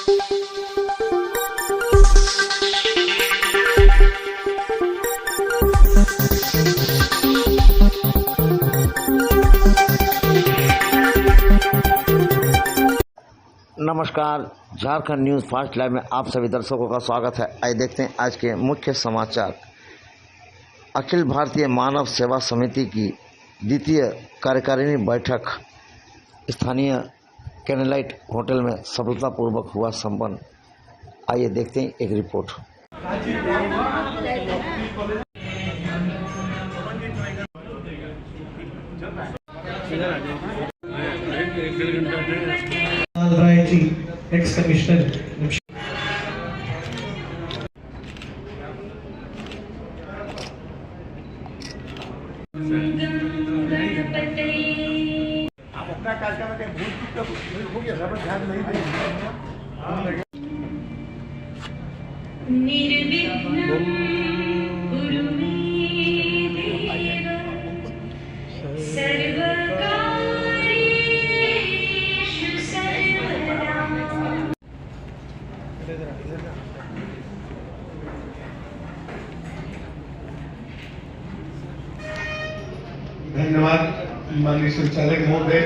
नमस्कार, Jharkhand news fast live में आप सभी दर्शकों का स्वागत है। आइए देखते हैं आज के मुख्य समाचार। अखिल भारतीय मानव सेवा समिति की द्वितीय कार्यकारिणी बैठक स्थानीय कैनलाइट होटल में सफलतापूर्वक हुआ संपन्न। आइए देखते हैं एक रिपोर्ट। ex-commissioner हम अपना कार्यक्रम में भूल चूक हो गया, सब ध्यान नहीं देंगे। धन्यवाद माननीय संचालक महोदय।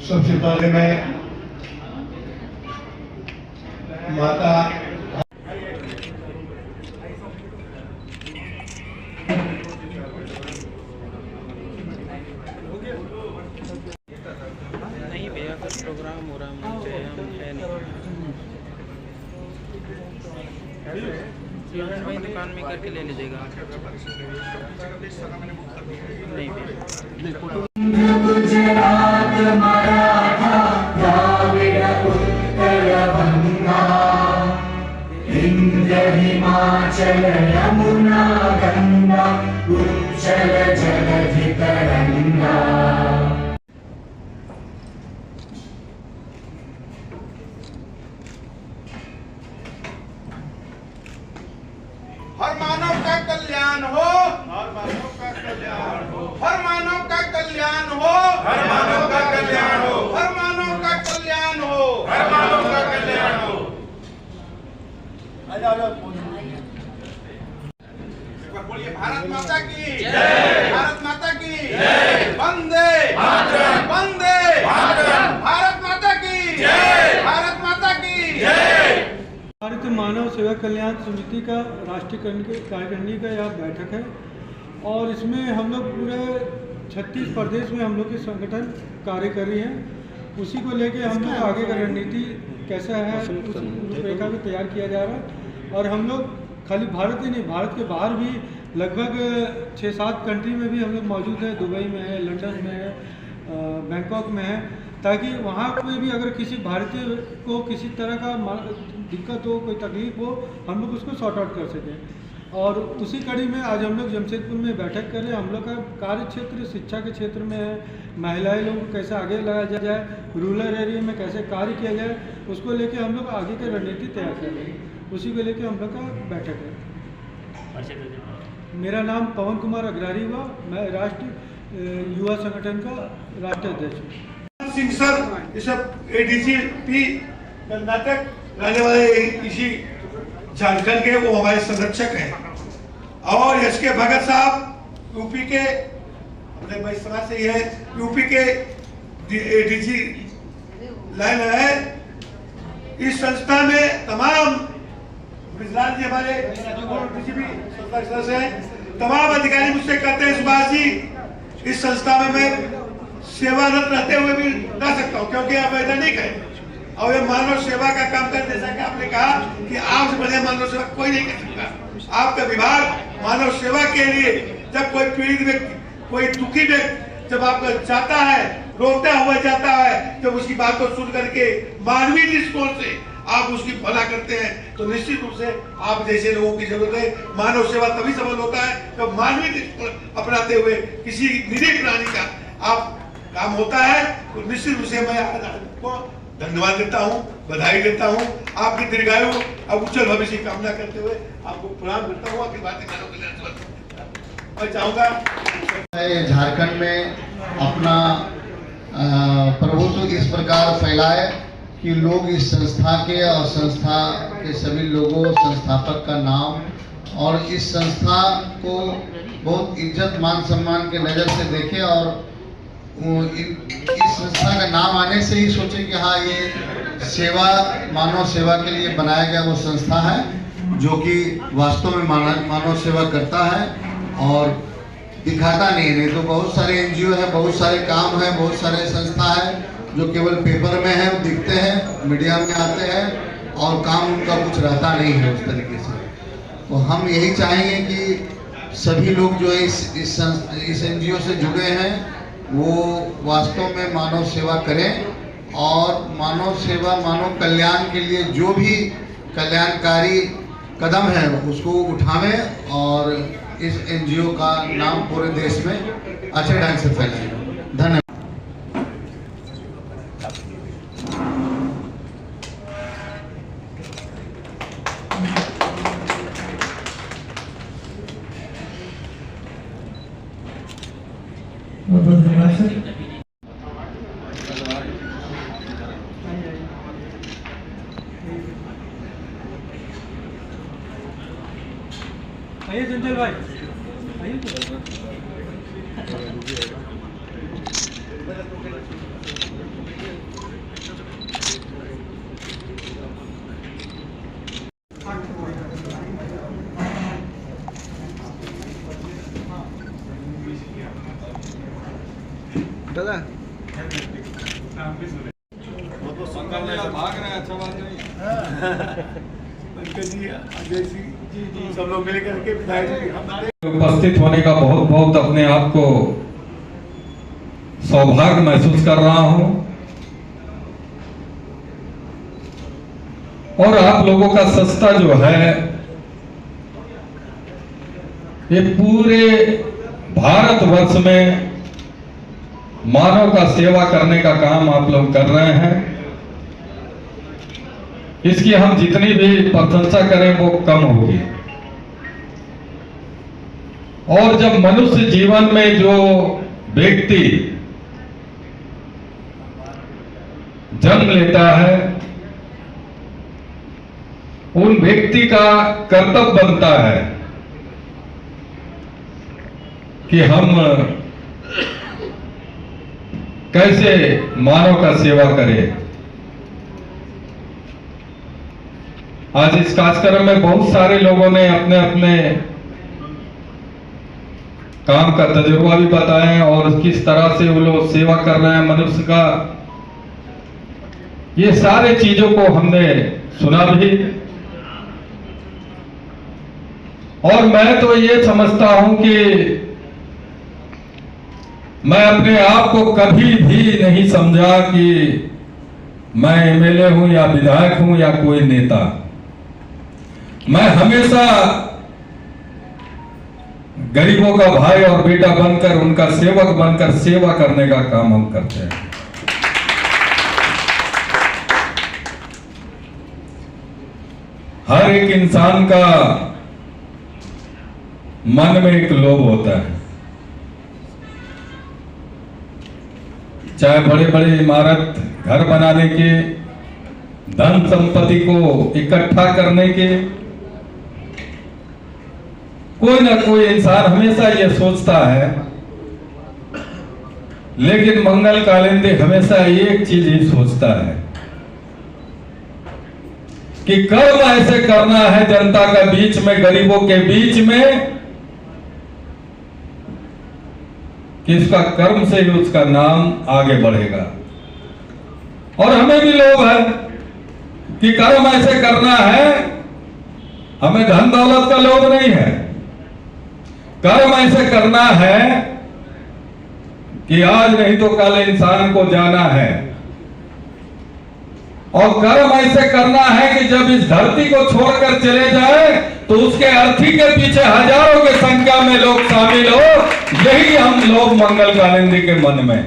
सबसे पहले मैं माता नहीं भैया कुछ प्रोग्राम हो रहा है, है नहीं वही दुकान में करके ले लीजिएगा। नहीं गुजरात मराठा द्राविड़ उत्कल बंगा विंध्य हिमाचल यमुना गंगा उच्चल जलधि तरंगा। हर मानव का कल्याण हो, हर मानव का कल्याण हो, हर मानव का कल्याण हो, हर मानव का कल्याण हो, हर मानव का कल्याण हो, हर मानव का कल्याण हो। बोलिए भारत माता की जय, भारत माता की जय, वंदे मातरम, वंदे मातरम, भारत माता की जय, भारत माता की जय। भारतीय मानव सेवा कल्याण समिति का राष्ट्रीय कार्यकारिणी का यह बैठक है और इसमें हम लोग पूरे 36 प्रदेश में हम लोग के संगठन कार्य कर रही हैं। उसी को लेके हम लोग आगे का रणनीति कैसा है उस रूपरेखा को तैयार किया जा रहा है। और हम लोग खाली भारत ही नहीं, भारत के बाहर भी लगभग 6-7 कंट्री में भी हम लोग मौजूद हैं। दुबई में है, लंदन में है, बैंकॉक में है, ताकि वहाँ पे भी अगर किसी भारतीय को किसी तरह का दिक्कत हो, कोई तकलीफ हो, हम लोग उसको सॉर्ट आउट कर सकें। और उसी कड़ी में आज हम लोग जमशेदपुर में बैठक कर रहे हैं। हम लोग का कार्य क्षेत्र शिक्षा के क्षेत्र में है, महिलाएं लोगों को कैसे आगे लगाया जाए, रूरल एरिया में कैसे कार्य किया जाए, उसको लेके हम लोग आगे की रणनीति तैयार कर रहे हैं। उसी को लेके हम लोग का बैठक है। मेरा नाम पवन कुमार अग्रवाल हुआ, मैं राष्ट्रीय युवा संगठन का राष्ट्रीय अध्यक्ष हूँ। सिंह सर ये सब एडीजीपी कर्नाटक रहने वाले इसी झारखंड के, वो हमारे संरक्षक हैं। और एस के भगत साहब यूपी के, अपने भाई समाज से है, यूपी के एडीजी लाइन है। इस संस्था में तमाम ब्रिजलाल जी हमारे डीजीपी संस्था के सदस्य हैं। तमाम अधिकारी मुझसे कहते हैं सुभाष जी इस संस्था में मैं सेवारत रहते हुए भी रह सकता हूँ, क्योंकि आप वैधानिक है और ये मानव सेवा का काम कर, जैसा कि आपने कहा कि आपसे बढ़िया मानव सेवा कोई नहीं कर सकता। आपका विभाग मानव सेवा के लिए, जब कोई पीड़ित व्यक्ति, कोई दुखी व्यक्ति जब आपका जाता है, रोता हुआ जाता है, जब उसकी बात को सुन करके मानवीय दृष्टिकोण से आप उसकी भला करते हैं, तो निश्चित रूप से आप जैसे लोगों की जरूरत है। मानव सेवा तभी सफल होता है जब मानवीय दृष्टिकोण अपनाते हुए किसी निरीह प्राणी का आप काम होता है। तो निश्चित रूप से मैं आपको धन्यवाद देता हूँ, बधाई देता हूँ। आपकी दीर्घायु और उज्जवल भविष्य की कामना करते हुए आपको प्रणाम करता हूँ। आपकी बातें मैं चाहूँगा झारखंड में अपना प्रभुत्व इस प्रकार फैलाए कि लोग इस संस्था के और संस्था के सभी लोगों, संस्थापक का नाम और इस संस्था को बहुत इज्जत मान सम्मान के नज़र से देखें और इस संस्था का नाम आने से ही सोचे कि हाँ, ये सेवा, मानव सेवा के लिए बनाया गया वो संस्था है जो कि वास्तव में मानव सेवा करता है और दिखाता नहीं तो बहुत सारे एनजीओ है, बहुत सारे काम है, बहुत सारे संस्था है जो केवल पेपर में है, दिखते हैं, मीडिया में आते हैं और काम उनका कुछ रहता नहीं है उस तरीके से। तो हम यही चाहेंगे कि सभी लोग जो है इस एनजीओ से जुड़े हैं वो वास्तव में मानव सेवा करें और मानव सेवा, मानव कल्याण के लिए जो भी कल्याणकारी कदम है उसको उठावें और इस एनजीओ का नाम पूरे देश में अच्छे ढंग से फैलाएं। धन्यवाद। आइए चंचल भाई, आइए तो। दादा भाग रहे हैं, अच्छा बात नहीं। सब लोग मिल करके उपस्थित होने का बहुत बहुत अपने आप को सौभाग्य महसूस कर रहा हूं और आप लोगों का संस्था जो है ये पूरे भारतवर्ष में मानव का सेवा करने का काम आप लोग कर रहे हैं। इसकी हम जितनी भी प्रशंसा करें वो कम होगी। और जब मनुष्य जीवन में जो व्यक्ति जन्म लेता है उन व्यक्ति का कर्तव्य बनता है कि हम कैसे मानव का सेवा करें। आज इस कार्यक्रम में बहुत सारे लोगों ने अपने अपने काम का तजुर्बा भी बताया और किस तरह से वो लोग सेवा कर रहे हैं मनुष्य का। ये सारे चीजों को हमने सुना भी और मैं तो ये समझता हूं कि मैं अपने आप को कभी भी नहीं समझा कि मैं एमएलए हूं या विधायक हूं या कोई नेता। मैं हमेशा गरीबों का भाई और बेटा बनकर, उनका सेवक बनकर सेवा करने का काम हम करते हैं। हर एक इंसान का मन में एक लोभ होता है, चाहे बड़े बड़े इमारत, घर बनाने के, धन संपत्ति को इकट्ठा करने के। कोई ना कोई इंसान हमेशा ये सोचता है, लेकिन मंगल कालिंदी हमेशा एक चीज ही सोचता है कि कर्म ऐसे करना है जनता के बीच में, गरीबों के बीच में, कि इसका कर्म से ही उसका नाम आगे बढ़ेगा। और हमें भी लोभ है कि कर्म ऐसे करना है, हमें धन दौलत का लोभ नहीं है। कर्म ऐसे करना है कि आज नहीं तो कल इंसान को जाना है। और कर्म ऐसे करना है कि जब इस धरती को छोड़कर चले जाए तो उसके अर्थी के पीछे हजारों की संख्या में लोग शामिल हो। यही हम लोग मंगल कालिंदी के मन में